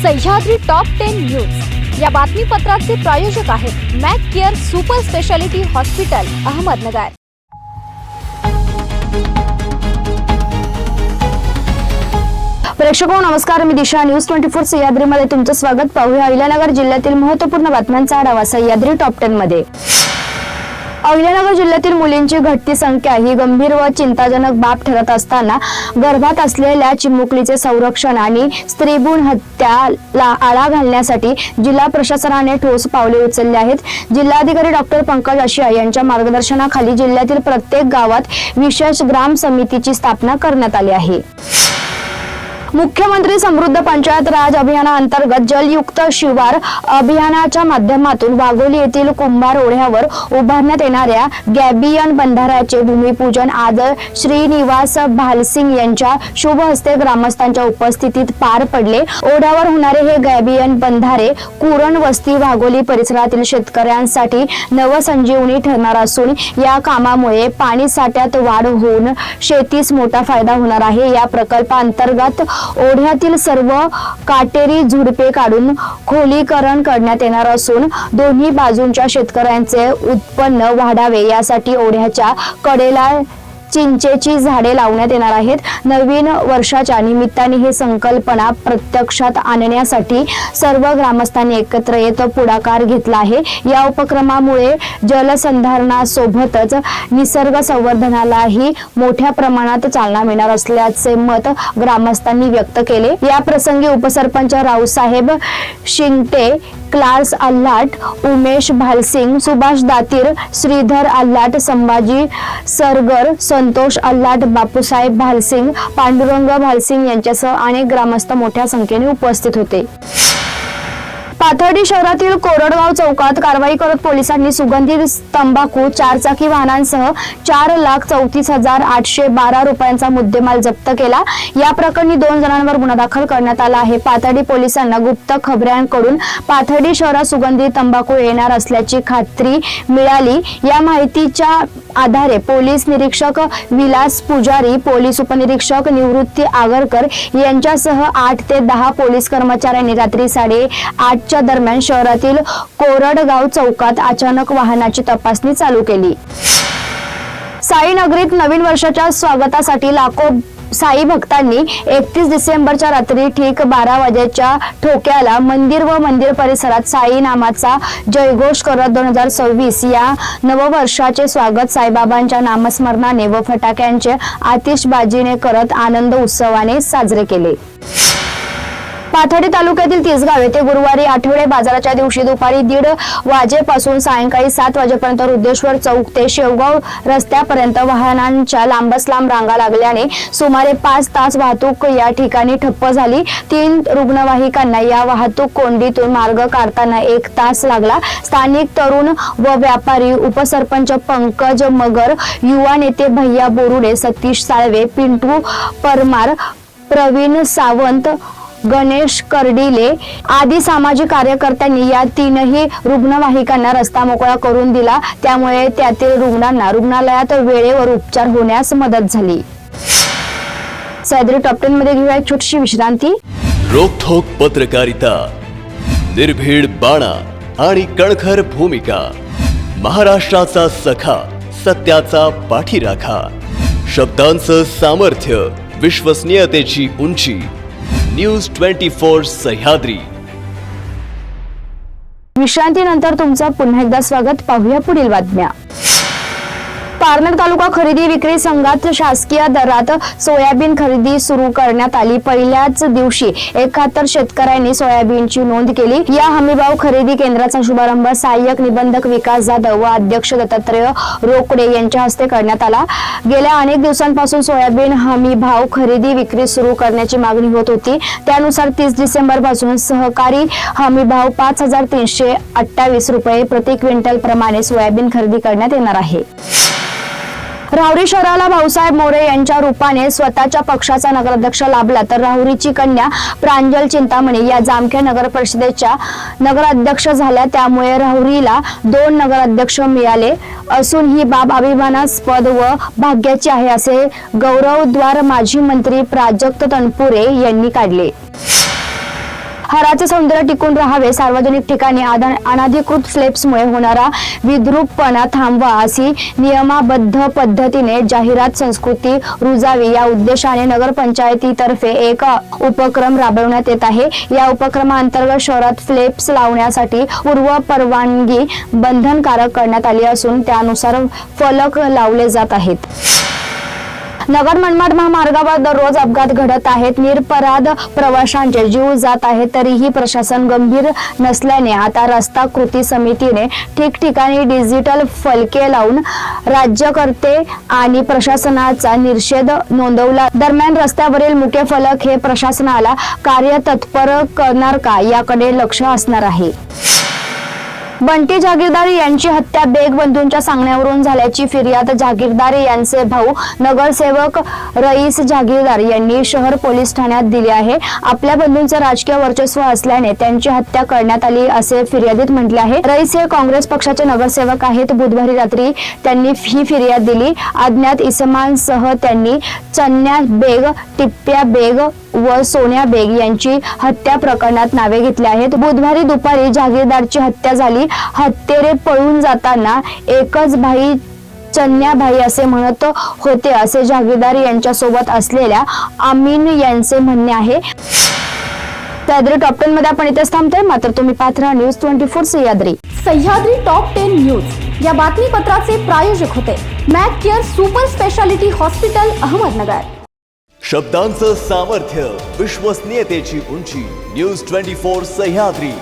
Sahyadri top 10 news या बातमीपत्राचे प्रायोजक आहेत Mac Care super speciality hospital Ahmednagar. प्रेक्षको नमस्कार, मी दिशा न्यूज 24 सह्याद्रीमध्ये तुमचं स्वागत। पाहूया अहिल्यानगर जिल्ह्यातील महत्त्वपूर्ण बातम्यांचा आढावा सह्याद्री टॉप 10 मध्ये। अहिल्यानगर जिल्ह्यातील मुलींची घटती संख्या ही गंभीर व चिंताजनक बाब ठरत असताना गर्भात असलेल्या चिमुकलीचे संरक्षण आणि स्त्रीभ्रूण हत्याला आळा घालण्यासाठी जिल्हा प्रशासनाने ठोस पावले उचलली आहेत। जिल्हाधिकारी डॉक्टर पंकज आशिया यांच्या मार्गदर्शनाखाली जिल्ह्यातील प्रत्येक गावात विशेष ग्राम समितीची स्थापना करण्यात आली आहे। मुख्यमंत्री समृद्ध पंचायत राज अभियानाअंतर्गत जलयुक्त शिवार अभियानाच्या माध्यमातून वाघोली येथील कुंभार ओढ्यावर उभारण्यात येणाऱ्या गॅबियन बंधाऱ्याचे भूमिपूजन आज श्रीनिवास भालसिंग यांच्या शुभ हस्ते ग्रामस्थांच्या उपस्थितीत पार पडले। ओढ्यावर होणारे हे गॅबियन बंधारे कुरण वस्ती वाघोली परिसरातील शेतकऱ्यांसाठी नवसंजीवनी ठरणार असून या कामामुळे पाणी साठ्यात वाढ होऊन शेतीस मोठा फायदा होणार आहे। या प्रकल्पाअंतर्गत ओढ्यातील सर्व काटेरी झुडपे काढून खोलीकरण करण्यात येणार असून दोन्ही बाजूंच्या शेतकऱ्यांचे उत्पन्न वाढावे यासाठी ओढ्याच्या कडेला चिंचेची झाडे लावण्यात येणार आहेत। नवीन वर्षाच्या निमित्ताने ही संकल्पना प्रत्यक्षात आणण्यासाठी सर्व ग्रामस्थांनी एकत्र येत पुढाकार घेतला आहे। या उपक्रमामुळे जलसंधारणासोबतच निसर्ग संवर्धनालाही मोठ्या प्रमाणात चालना मिळणार असल्याचे मत ग्रामस्थांनी व्यक्त केले। या प्रसंगी उपसरपंच रावसाहेब शिंगटे, क्लार्स अल्लाट, उमेश भालसिंग, सुभाष दातीर, श्रीधर अल्लाट, संभाजी सरगर, संतोष अल्लाट, बापूसाहेब भालसिंग, पांडुरंग भालसिंग यांच्यासह अनेक ग्रामस्थ मोठ्या संख्येने उपस्थित होते। पाथर्डी शहरातील कोरडगाव चौकात कारवाई करत पोलिसांनी सुगंधित तंबाखू 4 चाकी वाहनांसह 4,34,812 रुपयांचा मुद्देमाल जप्त केला। या प्रकरणी 2 जणांवर गुन्हा दाखल करण्यात आला आहे। पाथर्डी पोलिसांना गुप्त खबऱ्यांकडून पाथर्डी शहरात सुगंधित तंबाखू येणार असल्याची खात्री मिळाली। या माहितीच्या आधारे पोलीस निरीक्षक विलास पुजारी, पोलीस उपनिरीक्षक निवृत्ती आगरकर यांच्यासह 8 ते 10 पोलीस कर्मचाऱ्यांनी रात्री 8:30 च्या दरम्यान शहरातील कोरडगाव चौकात अचानक वाहनाची तपासणी चालू केली। साई नगरीत नवीन वर्षाच्या स्वागतासाठी लाखो साई भक्तांनी 31 डिसेंबरच्या रात्री ठीक 12 वाजेच्या ठोक्याला मंदिर व मंदिर परिसरात साई नामाचा जयघोष करत 2026 या नववर्षाचे स्वागत साईबाबांच्या नामस्मरणाने व फटाक्यांचे आतिषबाजीने करत आनंद उत्सवाने साजरे केले। पाथर्डी तालुक्यातील तिसगाव येथे गुरुवारी आठवडे बाजाराच्या दिवशी दुपारी 1:30 वाजेपासून सायंकाळी 7 वाजेपर्यंत रुद्रेश्वर चौक ते शेवगाव रस्त्यापर्यंत वाहनांच्या लांबच लांब रांगा लागल्याने सुमारे 5 तास वाहतूक या ठिकाणी ठप्प झाली। 3 रुग्णवाहिकांना या वाहतूक कोंडीतून मार्ग काढताना 1 तास लागला। स्थानिक तरुण व व्यापारी, उपसरपंच पंकज मगर, युवा नेते भैया बोरुडे, सतीश साळवे, पिंटू परमार, प्रवीण सावंत, गणेश कर्डिले आदी सामाजिक कार्यकर्त्यांनी या 3ही रुग्णवाहिकांना रस्ता मोकळा करून दिला। त्यामुळे त्यातील रुग्णांना रुग्णालयात वेळेवर उपचार होण्यास मदत झाली। सह्याद्री टॉप 10 मध्ये घेऊया एक छोटीशी विश्रांती। रोखोक पत्रकारिता, निर्भीड बाणा आणि कणखर भूमिका, महाराष्ट्राचा सखा, सत्याचा पाठीराखा, शब्दांचं सामर्थ्य, विश्वसनीयतेची उंची, न्यूज 24 सह्याद्री। विश्रांतीनंतर तुमचं पुन्हा एकदा स्वागत। पाहूया पुढील बातम्या। पारनेर तालुका खरेदी विक्री संघात शासकीय दरात सोयाबीन खरेदी सुरू करण्यात आली। पहिल्याच दिवशी 71 शेतकऱ्यांनी सोयाबीनची नोंद केली। या हमीभाव खरेदी केंद्राचा शुभारंभ सहाय्यक निबंधक विकास जाधव व अध्यक्ष दत्तात्रय रोकडे यांच्या हस्ते करण्यात आला। गेल्या अनेक दिवसांपासून सोयाबीन हमीभाव खरेदी विक्री सुरू करण्याची मागणी होत होती। त्यानुसार 30 डिसेंबर पासून सहकारी हमीभाव 5,328 रुपये प्रति क्विंटल प्रमाणे सोयाबीन खरेदी करण्यात येणार आहे। राहुरी शहराला भाऊसाहेब मोरे यांच्या रूपाने स्वतःच्या पक्षाचा नगराध्यक्ष लाभला, तर राहुरीची कन्या प्रांजल चिंतामणी या जामखेड नगर परिषदेच्या नगराध्यक्ष झाल्या। त्यामुळे राहुरीला 2 नगराध्यक्ष मिळाले असून ही बाब अभिमानास्पद व भाग्याची आहे, असे गौरवोद्गार माजी मंत्री प्राजक्त तनपुरे यांनी काढले। हराचे सौंदर्य टिकून राहावे, सार्वजनिक ठिकाणी अनधिकृत फ्लेक्समुळे होणारा विद्रूपपणा थांबवा अशी नियमाबद्ध पद्धतीने जाहिरात संस्कृती रुजावी या उद्देशाने नगरपंचायतीतर्फे एक उपक्रम राबवण्यात येत आहे। या उपक्रमाअंतर्गत शहरात फ्लेक्स लावण्यासाठी पूर्व परवानगी बंधनकारक करण्यात आली असून त्यानुसार फलक लावले जात आहेत। नगर मनमाड महामार्गावर दररोज अपघात घडत आहेत, निरपराध प्रवाशांचे जीव जात आहेत, तरीही प्रशासन गंभीर नसल्याने आता रस्ता कृती समितीने ठिकठिकाणी डिजिटल फलके लावून राज्यकर्ते आणि प्रशासनाचा निषेध नोंदवला। दरम्यान रस्त्यावरील मुख्य फलक हे प्रशासनाला कार्यतत्पर करणार का याकडे लक्ष असणार आहे। बंटी जागीरदार यांची हत्या बेग बंधूंच्या सांगण्यावरून झाल्याची फिर्याद जागीरदार यांचे भाऊ नगरसेवक रईस जागीरदार यांनी शहर पोलीस ठाण्यात दिली आहे। आपल्या बंधूंचे राजकीय वर्चस्व असल्याने त्यांची हत्या करण्यात आली असे फिर्यादीत म्हटले आहे। रईस हे काँग्रेस पक्षाचे नगरसेवक आहेत। बुधवारी रात्री त्यांनी ही फिर्याद दिली। अज्ञात इसमांसह त्यांनी चन्या बेग, टिप्प्या बेग व सोन्या बेग यांची हत्या प्रकरणात नावे घेतली आहेत। बुधवारी दुपारी जागीरदारची हत्या झाली। हत्तेरे पळून जाताना एकच भाई चन्याभाई असे म्हणत होते असे जागीरदार यांच्या सोबत असलेल्या आमीन यांचे म्हणणे आहे। सह्याद्री टॉप 10 मध्ये आपण इथेच थांबतोय, मात्र तुम्ही पाहत राहा news 24 Sahyadri. Sahyadri top 10 news या बातमीपत्राचे प्रायोजक होते Mac Care super speciality hospital Ahmednagar. शब्दांचं सामर्थ्य, विश्वसनीयतेची उंची, न्यूज 24 सह्याद्री।